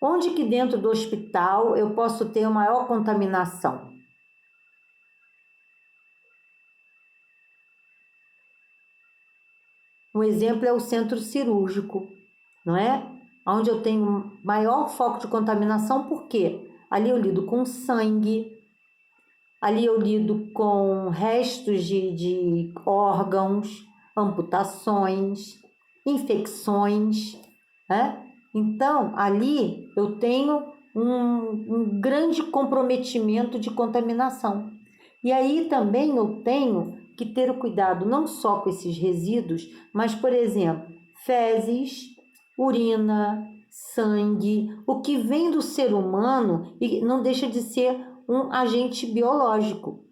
Onde que dentro do hospital eu posso ter maior contaminação? Um exemplo é o centro cirúrgico, não é? Onde eu tenho maior foco de contaminação, porque ali eu lido com sangue, ali eu lido com restos de órgãos, amputações, infecções, né? Então, ali eu tenho um grande comprometimento de contaminação. E aí também eu tenho que ter o cuidado não só com esses resíduos, mas, por exemplo, fezes, urina, sangue, o que vem do ser humano e não deixa de ser um agente biológico.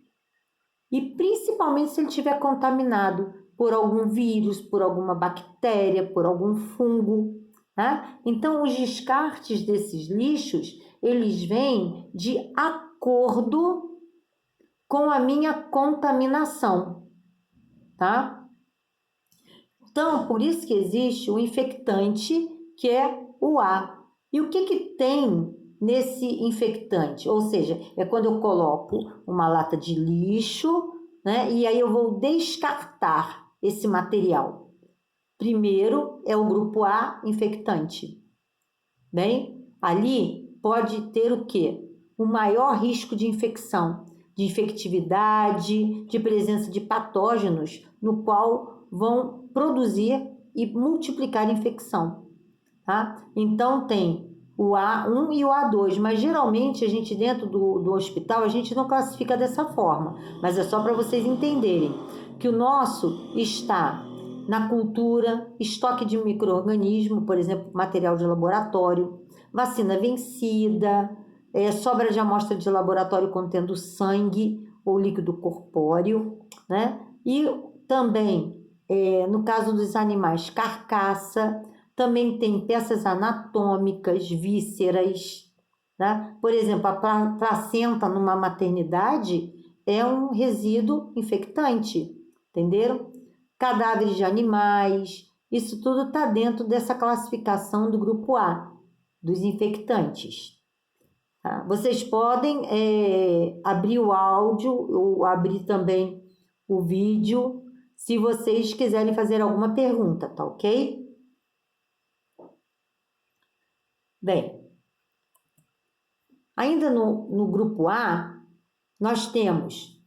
E principalmente se ele estiver contaminado por algum vírus, por alguma bactéria, por algum fungo, né? Então, os descartes desses lixos, eles vêm de acordo com a minha contaminação, tá? Então, por isso que existe o infectante, que é o A. E o que tem nesse infectante? Ou seja, é quando eu coloco uma lata de lixo, né? E aí eu vou descartar esse material. Primeiro é o grupo A, infectante. Bem, ali pode ter o quê? O maior risco de infecção, de infectividade, de presença de patógenos, no qual vão produzir e multiplicar a infecção, tá? Então tem o A1 e o A2, mas geralmente a gente dentro do hospital, a gente não classifica dessa forma, mas é só para vocês entenderem que o nosso está na cultura, estoque de micro-organismo, por exemplo, material de laboratório, vacina vencida, sobra de amostra de laboratório contendo sangue ou líquido corpóreo, né? E também, no caso dos animais, carcaça, também tem peças anatômicas, vísceras, né? Por exemplo, a placenta numa maternidade é um resíduo infectante, entenderam? Cadáveres de animais, isso tudo está dentro dessa classificação do grupo A, dos infectantes. Tá? Vocês podem abrir o áudio ou abrir também o vídeo, se vocês quiserem fazer alguma pergunta, tá ok? Bem, ainda no grupo A, nós temos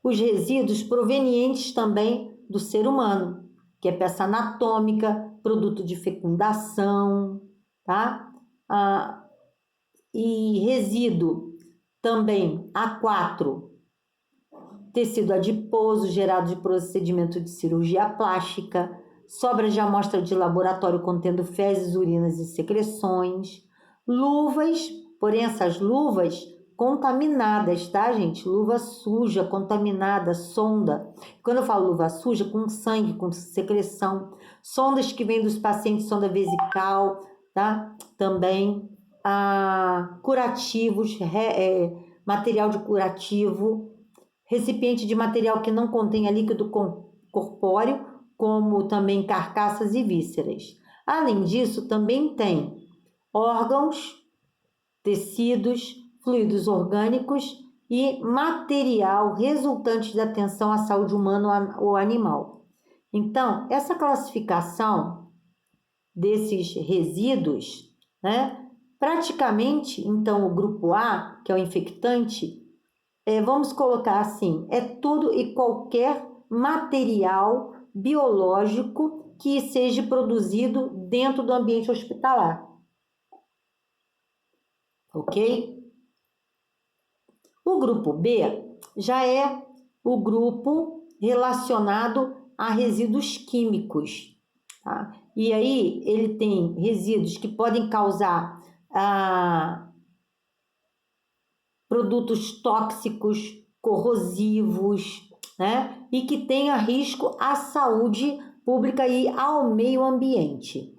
os resíduos provenientes também do ser humano, que é peça anatômica, produto de fecundação, tá? E resíduo também A4, tecido adiposo gerado de procedimento de cirurgia plástica, sobras de amostra de laboratório contendo fezes, urinas e secreções, luvas, porém essas luvas contaminadas, tá, gente? Luva suja, contaminada, sonda. Quando eu falo luva suja, com sangue, com secreção, sondas que vêm dos pacientes, sonda vesical, tá? Também curativos, material de curativo, recipiente de material que não contenha líquido corpóreo, como também carcaças e vísceras. Além disso, também tem órgãos, tecidos, fluidos orgânicos e material resultante da atenção à saúde humana ou animal. Então, essa classificação desses resíduos, né? Praticamente, então, o grupo A, que é o infectante, vamos colocar assim, é tudo e qualquer material biológico que seja produzido dentro do ambiente hospitalar. Ok? O grupo B já é o grupo relacionado a resíduos químicos. Tá? E aí ele tem resíduos que podem causar produtos tóxicos, corrosivos, né? E que tenha risco à saúde pública e ao meio ambiente,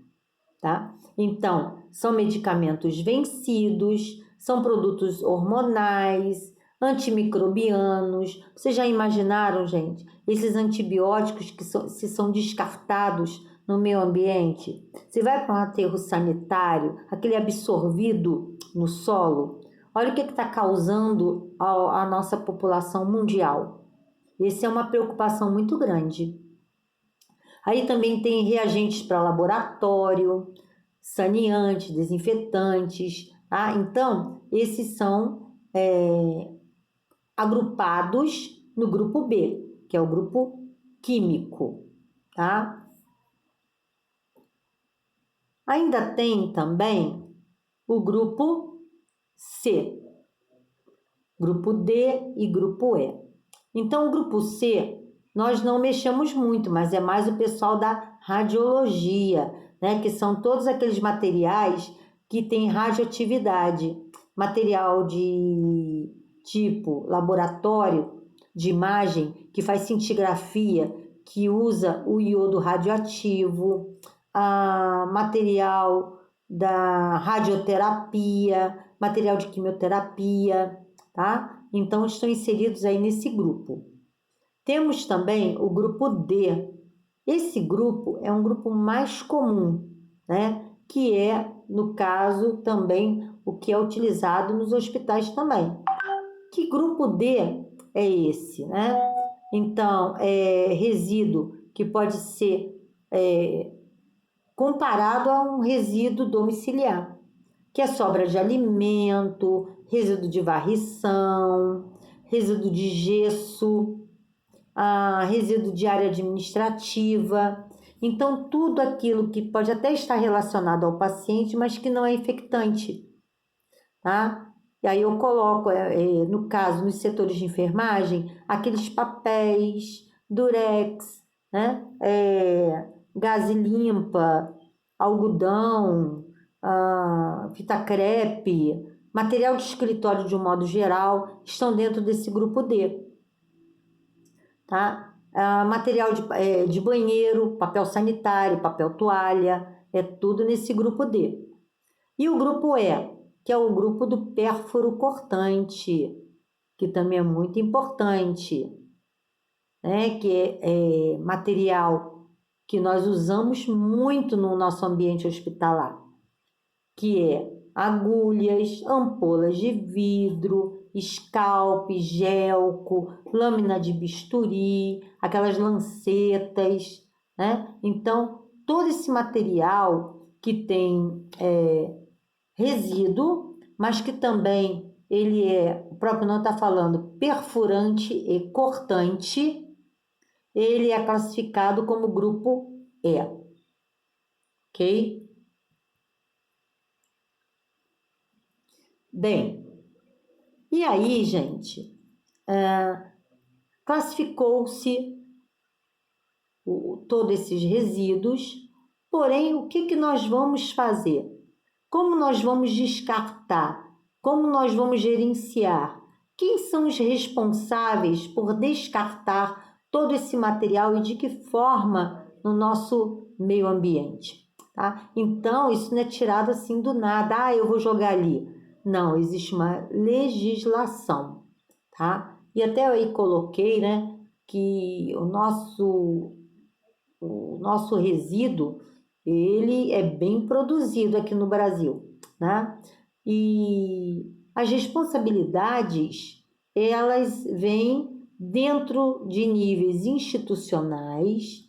tá? Então, são medicamentos vencidos, são produtos hormonais, antimicrobianos. Vocês já imaginaram, gente, esses antibióticos que se são descartados no meio ambiente? Você vai para um aterro sanitário, aquele absorvido no solo, olha o que está causando a nossa população mundial. Essa é uma preocupação muito grande. Aí também tem reagentes para laboratório, saneantes, desinfetantes, tá? Então, esses são agrupados no grupo B, que é o grupo químico, tá? Ainda tem também o grupo C, grupo D e grupo E. Então, o grupo C, nós não mexemos muito, mas é mais o pessoal da radiologia, né? Que são todos aqueles materiais que têm radioatividade, material de tipo laboratório, de imagem, que faz cintigrafia, que usa o iodo radioativo, material da radioterapia, material de quimioterapia, tá? Então, estão inseridos aí nesse grupo. Temos também o grupo D. Esse grupo é um grupo mais comum, né? Que é, no caso, também o que é utilizado nos hospitais também. Que grupo D é esse, né? Então, é resíduo que pode ser comparado a um resíduo domiciliar, que é sobra de alimento, resíduo de varrição, resíduo de gesso, resíduo de área administrativa. Então, tudo aquilo que pode até estar relacionado ao paciente, mas que não é infectante, tá? E aí eu coloco, no caso, nos setores de enfermagem, aqueles papéis, durex, né? Gaze limpa, algodão, fita crepe, material de escritório de um modo geral, estão dentro desse grupo D, tá? Material de banheiro, papel sanitário, papel toalha, é tudo nesse grupo D. E o grupo E, que é o grupo do pérfuro cortante, que também é muito importante, né? Que é material que nós usamos muito no nosso ambiente hospitalar, que é agulhas, ampolas de vidro, escalpe, gelco, lâmina de bisturi, aquelas lancetas, né? Então, todo esse material que tem resíduo, mas que também ele o próprio nome está falando, perfurante e cortante, ele é classificado como grupo E, ok? Bem, e aí, gente, classificou-se todos esses resíduos, porém, o que nós vamos fazer? Como nós vamos descartar? Como nós vamos gerenciar? Quem são os responsáveis por descartar todo esse material e de que forma no nosso meio ambiente? Tá? Então, isso não é tirado assim do nada, eu vou jogar ali. Não, existe uma legislação, tá? E até eu aí coloquei, né, que o nosso resíduo, ele é bem produzido aqui no Brasil, né? E as responsabilidades, elas vêm dentro de níveis institucionais,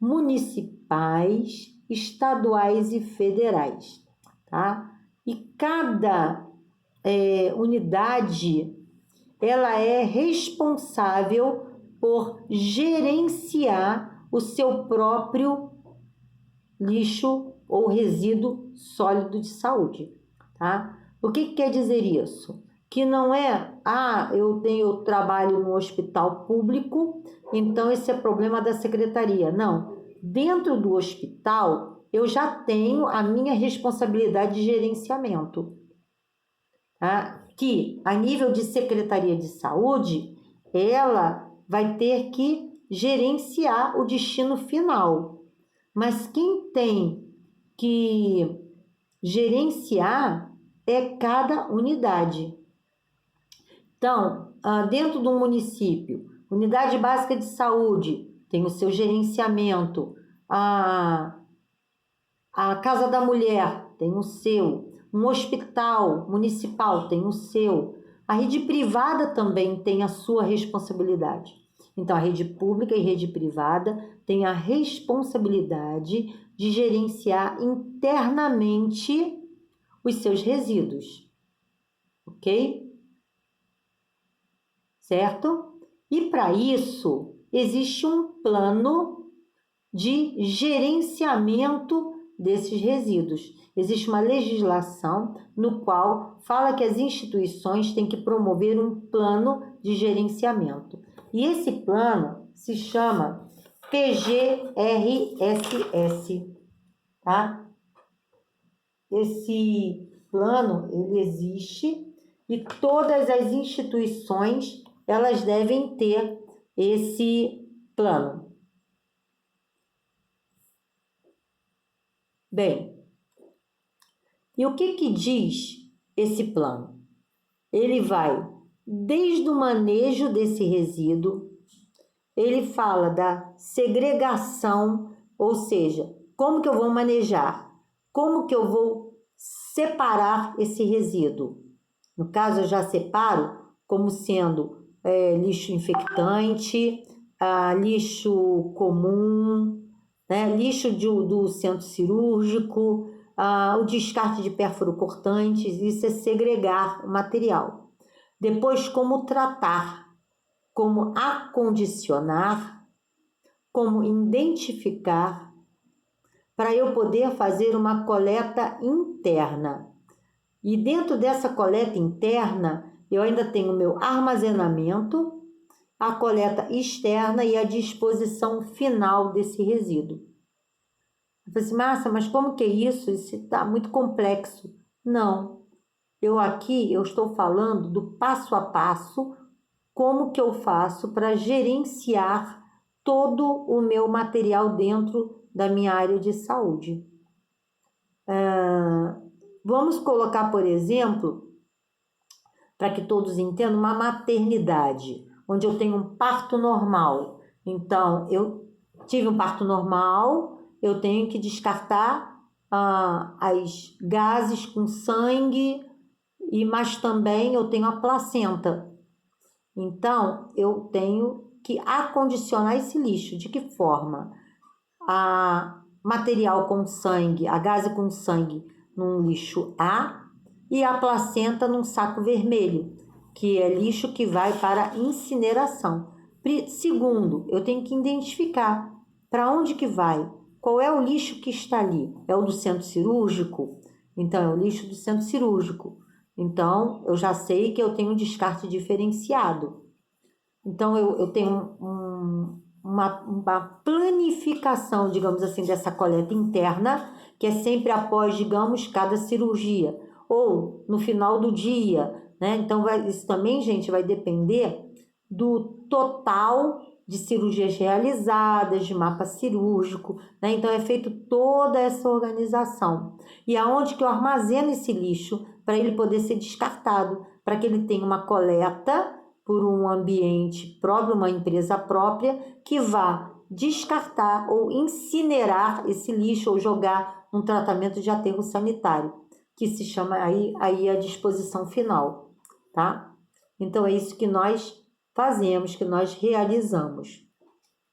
municipais, estaduais e federais, tá? E cada unidade, ela é responsável por gerenciar o seu próprio lixo ou resíduo sólido de saúde, tá? O que quer dizer isso? Que não é, eu trabalho no hospital público, então esse é problema da secretaria. Não, dentro do hospital eu já tenho a minha responsabilidade de gerenciamento, tá? Que a nível de secretaria de saúde, ela vai ter que gerenciar o destino final. Mas quem tem que gerenciar é cada unidade. Então, dentro do município, unidade básica de saúde tem o seu gerenciamento A Casa da Mulher tem o seu. Um hospital municipal tem o seu. A rede privada também tem a sua responsabilidade. Então, a rede pública e rede privada têm a responsabilidade de gerenciar internamente os seus resíduos. Ok? Certo? E para isso, existe um plano de gerenciamento desses resíduos. Existe uma legislação no qual fala que as instituições têm que promover um plano de gerenciamento. E esse plano se chama PGRSS, tá? Esse plano, ele existe e todas as instituições, elas devem ter esse plano. Bem, e o que diz esse plano? Ele vai desde o manejo desse resíduo, ele fala da segregação, ou seja, como que eu vou manejar, como que eu vou separar esse resíduo. No caso, eu já separo como sendo lixo infectante, lixo comum, né? Lixo do centro cirúrgico, o descarte de pérfuro-cortantes, isso é segregar o material. Depois, como tratar, como acondicionar, como identificar, para eu poder fazer uma coleta interna. E dentro dessa coleta interna, eu ainda tenho o meu armazenamento, a coleta externa e a disposição final desse resíduo. Eu falei assim, Márcia, mas como que é isso? Isso está muito complexo. Não, eu estou falando do passo a passo, como que eu faço para gerenciar todo o meu material dentro da minha área de saúde. Vamos colocar, por exemplo, para que todos entendam, uma maternidade, onde eu tenho um parto normal. Então, eu tive um parto normal, eu tenho que descartar as gases com sangue, mas também eu tenho a placenta. Então, eu tenho que acondicionar esse lixo. De que forma? A material com sangue, a gase com sangue num lixo A e a placenta num saco vermelho, que é lixo que vai para incineração. Segundo, eu tenho que identificar para onde que vai, qual é o lixo que está ali. É o do centro cirúrgico? Então, é o lixo do centro cirúrgico. Então, eu já sei que eu tenho um descarte diferenciado. Então, eu tenho uma planificação, digamos assim, dessa coleta interna, que é sempre após, digamos, cada cirurgia, ou no final do dia, né? Então, isso também, gente, vai depender do total de cirurgias realizadas, de mapa cirúrgico, né? Então, é feito toda essa organização. E aonde que eu armazeno esse lixo para ele poder ser descartado, para que ele tenha uma coleta por um ambiente próprio, uma empresa própria, que vá descartar ou incinerar esse lixo ou jogar num tratamento de aterro sanitário, que se chama aí a disposição final, tá? Então, é isso que nós fazemos, que nós realizamos.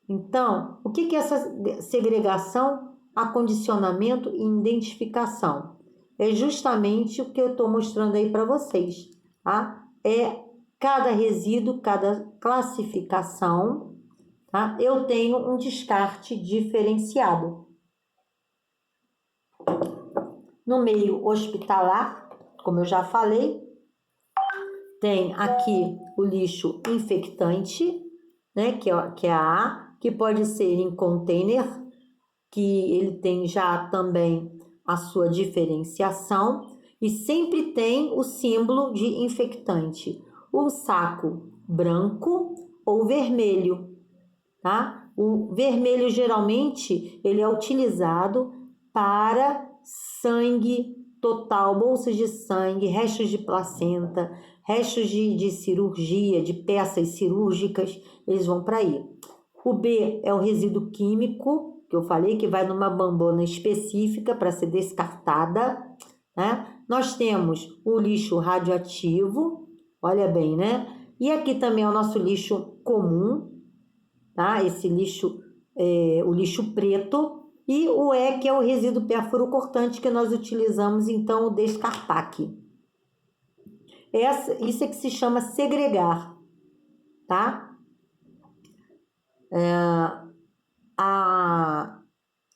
Então, o que é essa segregação, acondicionamento e identificação? É justamente o que eu estou mostrando aí para vocês, tá? É cada resíduo, cada classificação, tá? Eu tenho um descarte diferenciado. No meio hospitalar, como eu já falei, tem aqui o lixo infectante, né, que é a A, que pode ser em container, que ele tem já também a sua diferenciação, e sempre tem o símbolo de infectante. O saco branco ou vermelho, tá? O vermelho geralmente ele é utilizado para sangue total, bolsas de sangue, restos de placenta, restos de cirurgia, de peças cirúrgicas, eles vão para aí. O B é o resíduo químico, que eu falei, que vai numa bambona específica para ser descartada, né? Nós temos o lixo radioativo, olha bem, né? E aqui também é o nosso lixo comum, tá? Esse lixo, o lixo preto, e o E, que é o resíduo pérfuro cortante que nós utilizamos, então, o descartaque. Isso é que se chama segregar, tá? A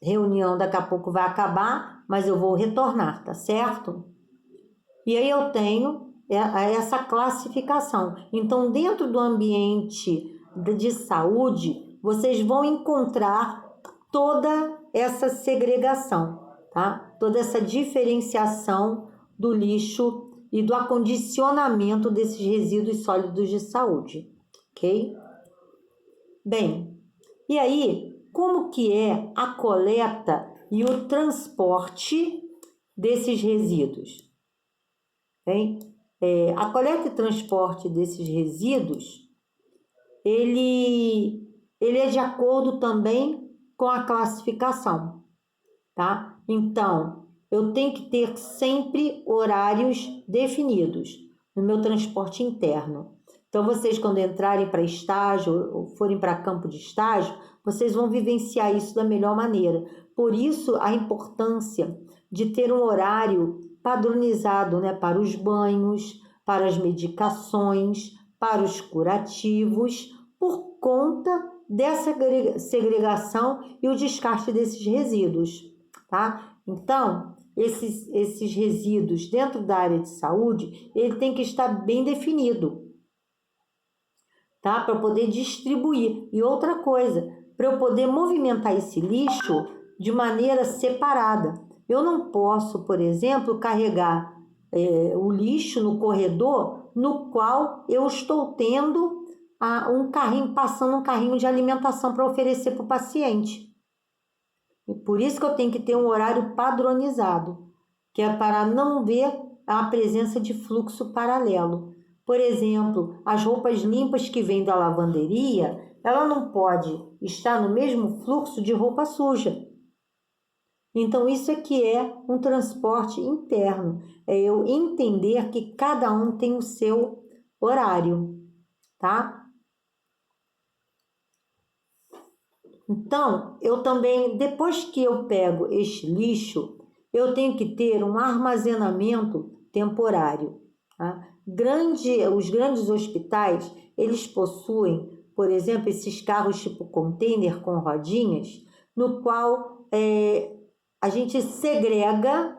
reunião daqui a pouco vai acabar, mas eu vou retornar, tá certo? E aí eu tenho essa classificação. Então, dentro do ambiente de saúde, vocês vão encontrar toda essa segregação, tá? Toda essa diferenciação do lixo e do acondicionamento desses resíduos sólidos de saúde, ok? Bem, e aí, como que é a coleta e o transporte desses resíduos? Bem, a coleta e transporte desses resíduos, ele é de acordo também com a classificação, tá? Então, eu tenho que ter sempre horários definidos no meu transporte interno. Então, vocês, quando entrarem para estágio ou forem para campo de estágio, vocês vão vivenciar isso da melhor maneira. Por isso, a importância de ter um horário padronizado, né, para os banhos, para as medicações, para os curativos, por conta dessa segregação e o descarte desses resíduos, tá? Então, esses resíduos dentro da área de saúde, ele tem que estar bem definido, tá? Para poder distribuir. E outra coisa, para eu poder movimentar esse lixo de maneira separada. Eu não posso, por exemplo, carregar o lixo no corredor no qual eu estou tendo um carrinho, passando um carrinho de alimentação para oferecer para o paciente. E por isso que eu tenho que ter um horário padronizado, que é para não ver a presença de fluxo paralelo. Por exemplo, as roupas limpas que vêm da lavanderia, ela não pode estar no mesmo fluxo de roupa suja. Então, isso aqui é um transporte interno. É eu entender que cada um tem o seu horário, tá? Então, eu também, depois que eu pego este lixo, eu tenho que ter um armazenamento temporário, tá? Os grandes hospitais, eles possuem, por exemplo, esses carros tipo container com rodinhas, no qual a gente segrega,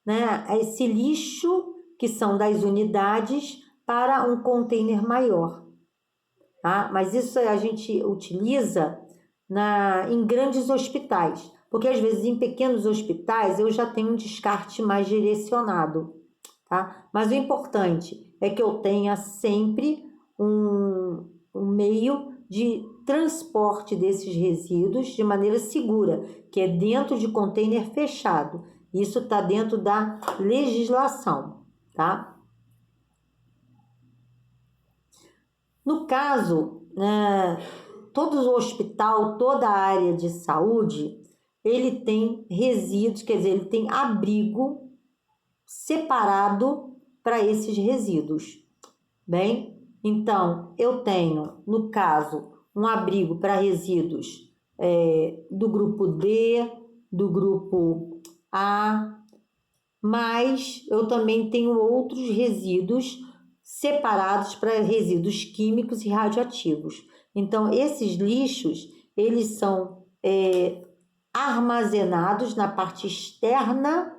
né, esse lixo que são das unidades para um container maior, tá? Mas isso a gente utiliza em grandes hospitais, porque às vezes em pequenos hospitais eu já tenho um descarte mais direcionado, tá? Mas o importante é que eu tenha sempre um meio de transporte desses resíduos de maneira segura, que é dentro de container fechado. Isso está dentro da legislação, tá? No caso, todo o hospital, toda a área de saúde, ele tem resíduos, quer dizer, ele tem abrigo separado para esses resíduos. Bem, então, eu tenho, no caso, um abrigo para resíduos do grupo D, do grupo A, mas eu também tenho outros resíduos separados para resíduos químicos e radioativos. Então, esses lixos, eles são armazenados na parte externa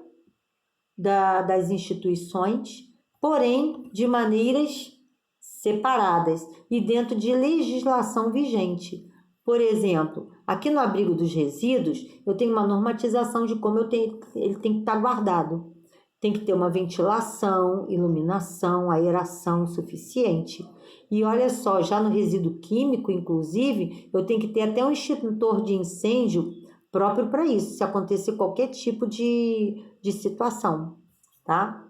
das instituições, porém de maneiras separadas e dentro de legislação vigente. Por exemplo, aqui no abrigo dos resíduos, eu tenho uma normatização de como ele tem que estar guardado. Tem que ter uma ventilação, iluminação, aeração suficiente. E olha só, já no resíduo químico, inclusive, eu tenho que ter até um extintor de incêndio próprio para isso, se acontecer qualquer tipo de situação, tá?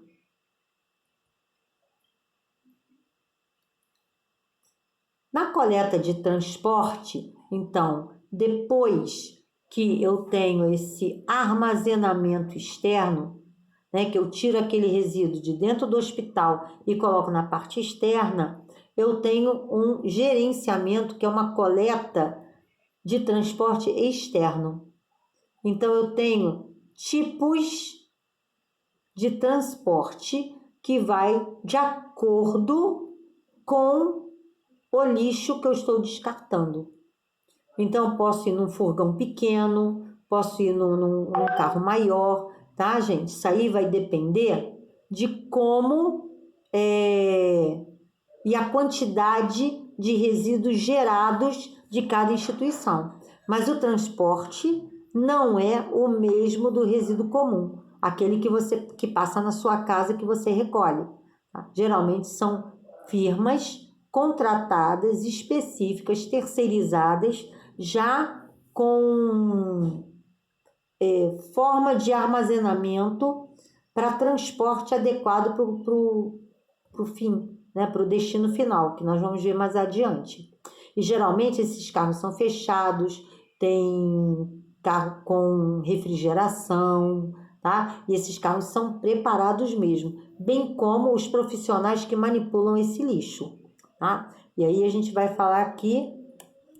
Na coleta de transporte, então, depois que eu tenho esse armazenamento externo, né, que eu tiro aquele resíduo de dentro do hospital e coloco na parte externa, eu tenho um gerenciamento, que é uma coleta de transporte externo. Então, eu tenho tipos de transporte que vai de acordo com o lixo que eu estou descartando. Então, posso ir num furgão pequeno, posso ir num carro maior, tá, gente? Isso aí vai depender de como e a quantidade de resíduos gerados de cada instituição. Mas o transporte não é o mesmo do resíduo comum, aquele que passa na sua casa que você recolhe. Tá? Geralmente são firmas contratadas, específicas, terceirizadas, já com forma de armazenamento para transporte adequado para o fim, né, para o destino final, que nós vamos ver mais adiante. E geralmente esses carros são fechados, tem carro com refrigeração, tá? E esses carros são preparados mesmo, bem como os profissionais que manipulam esse lixo, tá? E aí a gente vai falar aqui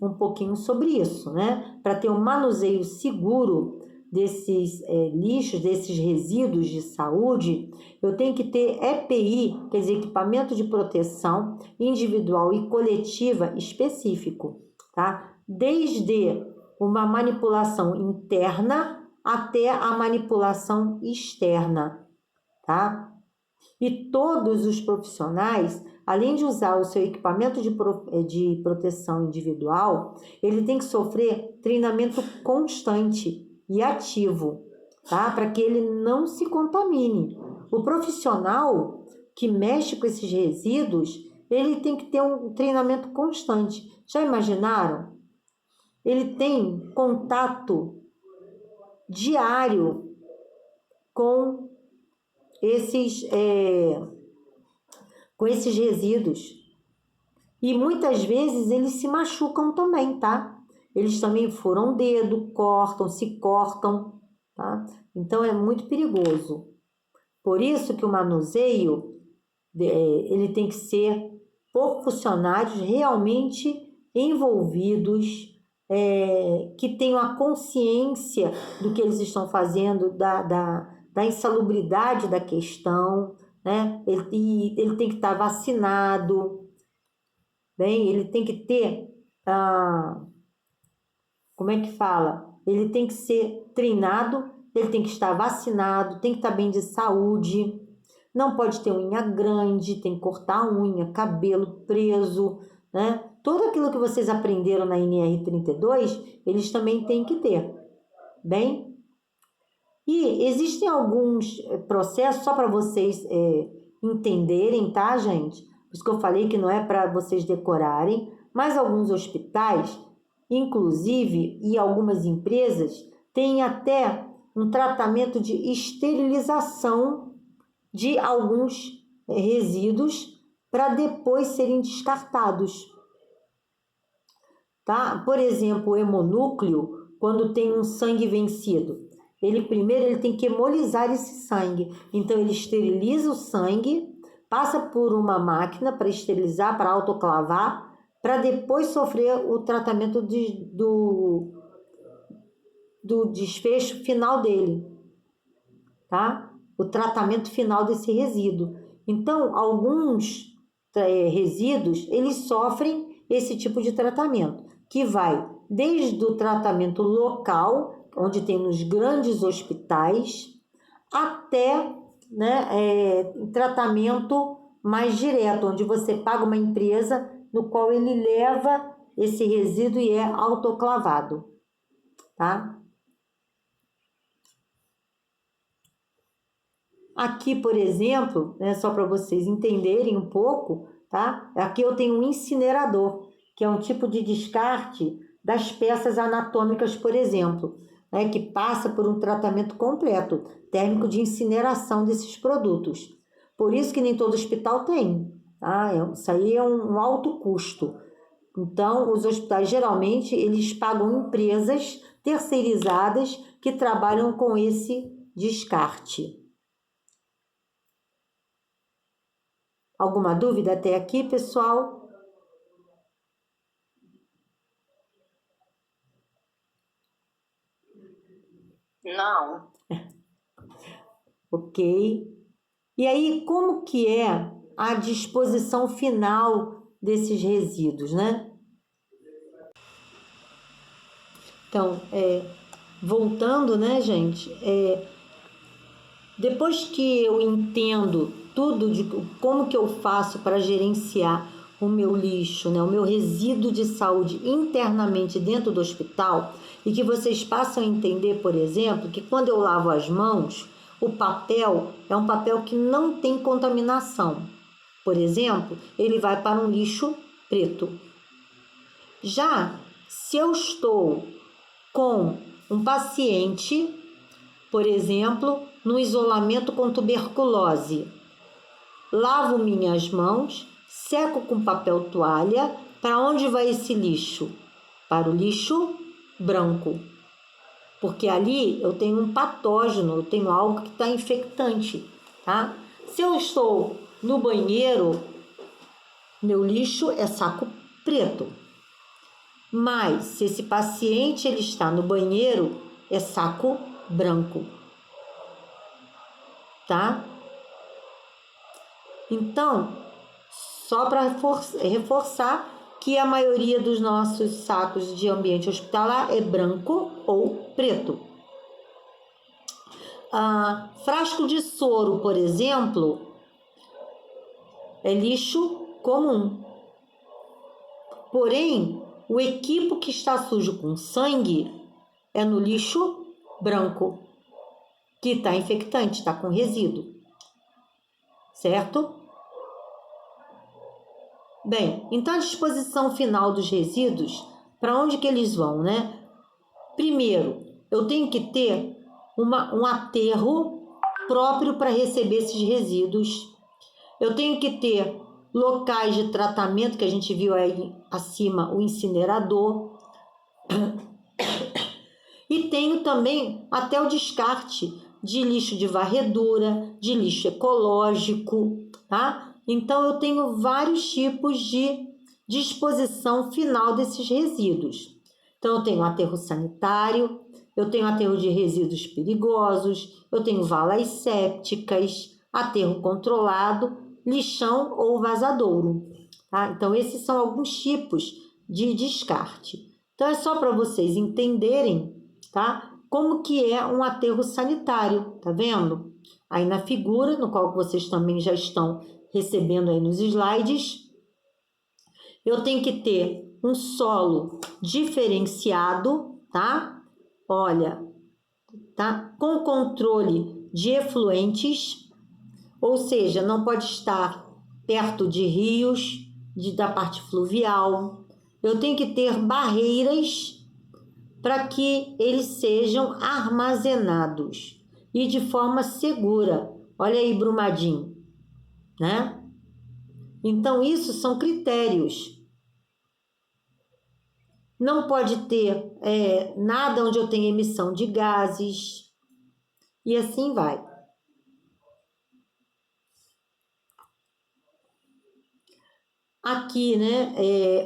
um pouquinho sobre isso, né? Para ter um manuseio seguro desses lixos, desses resíduos de saúde, eu tenho que ter EPI, quer dizer, equipamento de proteção individual e coletiva específico, tá? Desde uma manipulação interna até a manipulação externa, tá? E todos os profissionais, além de usar o seu equipamento de proteção individual, ele tem que sofrer treinamento constante e ativo, tá? Para que ele não se contamine. O profissional que mexe com esses resíduos, ele tem que ter um treinamento constante. Já imaginaram? Ele tem contato diário com esses resíduos. E muitas vezes eles se machucam também, tá? Eles também furam o dedo, se cortam, tá? Então é muito perigoso. Por isso que o manuseio ele tem que ser por funcionários realmente envolvidos, que tenham a consciência do que eles estão fazendo, da insalubridade da questão, né? Ele tem que estar vacinado, bem, ele tem que ter, como é que fala? Ele tem que ser treinado, ele tem que estar vacinado, tem que estar bem de saúde, não pode ter unha grande, tem que cortar a unha, cabelo preso, né? Tudo aquilo que vocês aprenderam na NR32, eles também têm que ter, bem? E existem alguns processos, só para vocês entenderem, tá, gente? Por isso que eu falei que não é para vocês decorarem, mas alguns hospitais, inclusive, e algumas empresas, têm até um tratamento de esterilização de alguns resíduos para depois serem descartados. Tá? Por exemplo, o hemonúcleo, quando tem um sangue vencido, primeiro ele tem que hemolizar esse sangue. Então ele esteriliza o sangue, passa por uma máquina para esterilizar, para autoclavar, para depois sofrer o tratamento do desfecho final dele, tá? O tratamento final desse resíduo. Então, alguns resíduos, eles sofrem esse tipo de tratamento, que vai desde o tratamento local, onde tem nos grandes hospitais, até, né, tratamento mais direto, onde você paga uma empresa no qual ele leva esse resíduo e é autoclavado, tá? Aqui, por exemplo, né, só para vocês entenderem um pouco, tá? Aqui eu tenho um incinerador, que é um tipo de descarte das peças anatômicas, por exemplo, né, que passa por um tratamento completo, térmico de incineração desses produtos. Por isso que nem todo hospital tem, tá? Isso aí é um alto custo. Então, os hospitais, geralmente, eles pagam empresas terceirizadas que trabalham com esse descarte. Alguma dúvida até aqui, pessoal? Não. Ok. E aí, como que é a disposição final desses resíduos, né? Então, voltando, né, gente? Depois que eu entendo tudo de como que eu faço para gerenciar o meu lixo, né, o meu resíduo de saúde internamente dentro do hospital, e que vocês passam a entender, por exemplo, que quando eu lavo as mãos, o papel é um papel que não tem contaminação. Por exemplo, ele vai para um lixo preto. Já se eu estou com um paciente, por exemplo, no isolamento com tuberculose, lavo minhas mãos, seco com papel toalha. Para onde vai esse lixo? Para o lixo branco. Porque ali eu tenho um patógeno, eu tenho algo que está infectante, tá? Se eu estou no banheiro, meu lixo é saco preto. Mas se esse paciente ele está no banheiro, é saco branco, tá? Então, só para reforçar que a maioria dos nossos sacos de ambiente hospitalar é branco ou preto. Frasco de soro, por exemplo, é lixo comum. Porém, o equipo que está sujo com sangue é no lixo branco, que está infectante, está com resíduo. Certo? Bem, então a disposição final dos resíduos, para onde que eles vão, né? Primeiro, eu tenho que ter um aterro próprio para receber esses resíduos. Eu tenho que ter locais de tratamento, que a gente viu aí acima, o incinerador. E tenho também até o descarte de lixo de varredura, de lixo ecológico, tá? Então, eu tenho vários tipos de disposição final desses resíduos. Então, eu tenho aterro sanitário, eu tenho aterro de resíduos perigosos, eu tenho valas sépticas, aterro controlado, lixão ou vazadouro, tá? Então, esses são alguns tipos de descarte. Então, é só para vocês entenderem, tá? Como que é um aterro sanitário, tá vendo? Aí na figura, no qual vocês também já estão recebendo aí nos slides, eu tenho que ter um solo diferenciado, tá? Olha, tá? Com controle de efluentes, ou seja, não pode estar perto de rios, da parte fluvial. Eu tenho que ter barreiras para que eles sejam armazenados e de forma segura. Olha aí, Brumadinho, né? Então, isso são critérios. Não pode ter nada onde eu tenha emissão de gases e assim vai. Aqui, né,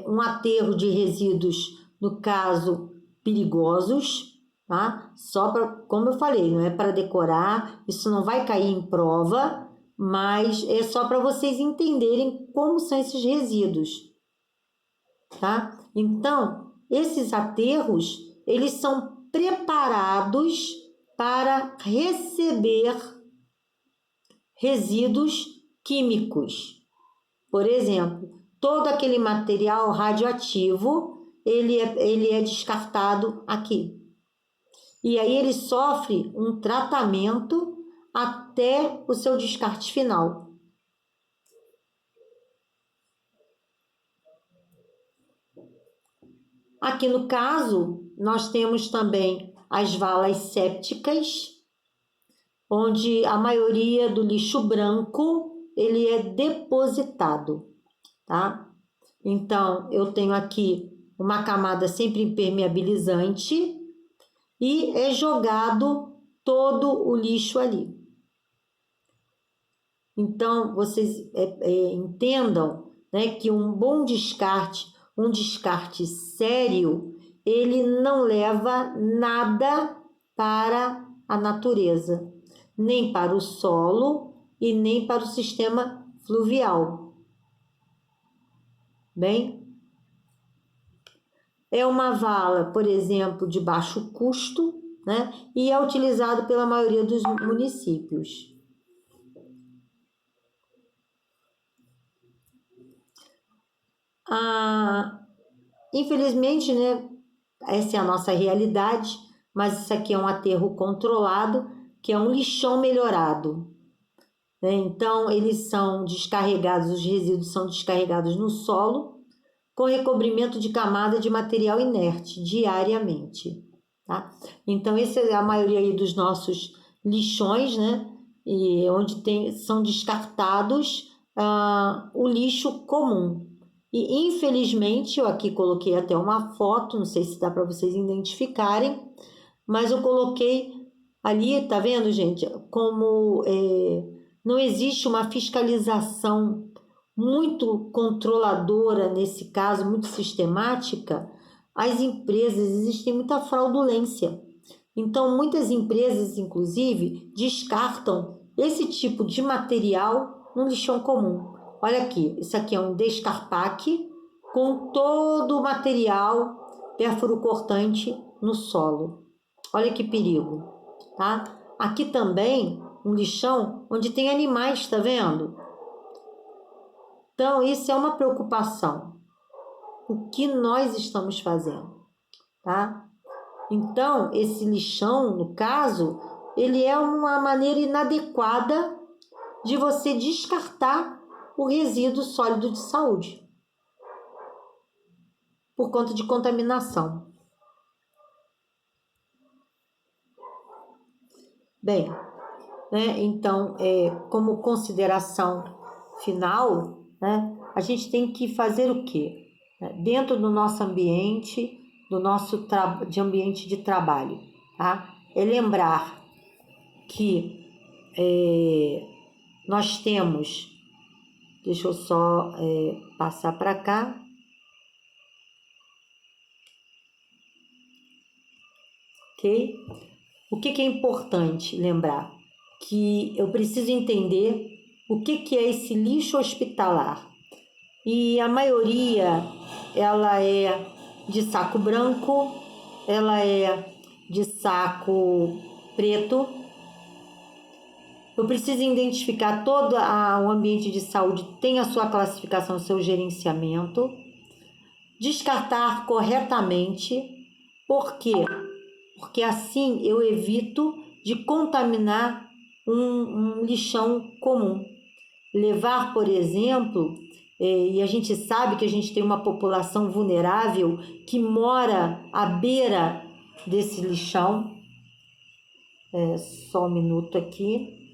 um aterro de resíduos, no caso, perigosos, tá? Só para, como eu falei, não é para decorar, isso não vai cair em prova, mas é só para vocês entenderem como são esses resíduos, tá? Então, esses aterros, eles são preparados para receber resíduos químicos. Por exemplo, todo aquele material radioativo, ele é descartado aqui. E aí ele sofre um tratamento até o seu descarte final. Aqui no caso, nós temos também as valas sépticas, onde a maioria do lixo branco ele é depositado, tá? Então, eu tenho aqui uma camada sempre impermeabilizante e é jogado todo o lixo ali. Então, vocês entendam, né, que um bom descarte, um descarte sério, ele não leva nada para a natureza, nem para o solo e nem para o sistema fluvial. Bem, é uma vala, por exemplo, de baixo custo, né, e é utilizado pela maioria dos municípios. Infelizmente, né, essa é a nossa realidade, mas isso aqui é um aterro controlado, que é um lixão melhorado, né? Então, eles são descarregados, os resíduos são descarregados no solo, com recobrimento de camada de material inerte diariamente, tá? Então, essa é a maioria aí dos nossos lixões, né? E onde são descartados o lixo comum. E infelizmente, eu aqui coloquei até uma foto, não sei se dá para vocês identificarem, mas eu coloquei ali, tá vendo, gente? Como não existe uma fiscalização muito controladora nesse caso, muito sistemática, as empresas, existem muita fraudulência. Então, muitas empresas, inclusive, descartam esse tipo de material no lixão comum. Olha aqui, isso aqui é um descarpaque com todo o material perfuro-cortante no solo. Olha que perigo, tá? Aqui também um lixão onde tem animais, tá vendo? Então, isso é uma preocupação. O que nós estamos fazendo, tá? Então, esse lixão, no caso, ele é uma maneira inadequada de você descartar o resíduo sólido de saúde por conta de contaminação. Bem, né, então, como consideração final, né, a gente tem que fazer o quê? Dentro do nosso ambiente, do nosso ambiente de trabalho, tá? É lembrar que nós temos, deixa eu só passar para cá, ok? O que é importante lembrar? Que eu preciso entender o que é esse lixo hospitalar. E a maioria, ela é de saco branco, ela é de saco preto. Eu preciso identificar todo o ambiente de saúde, tem a sua classificação, o seu gerenciamento. Descartar corretamente. Por quê? Porque assim eu evito de contaminar um lixão comum. Levar, por exemplo, e a gente sabe que a gente tem uma população vulnerável que mora à beira desse lixão. Só um minuto aqui.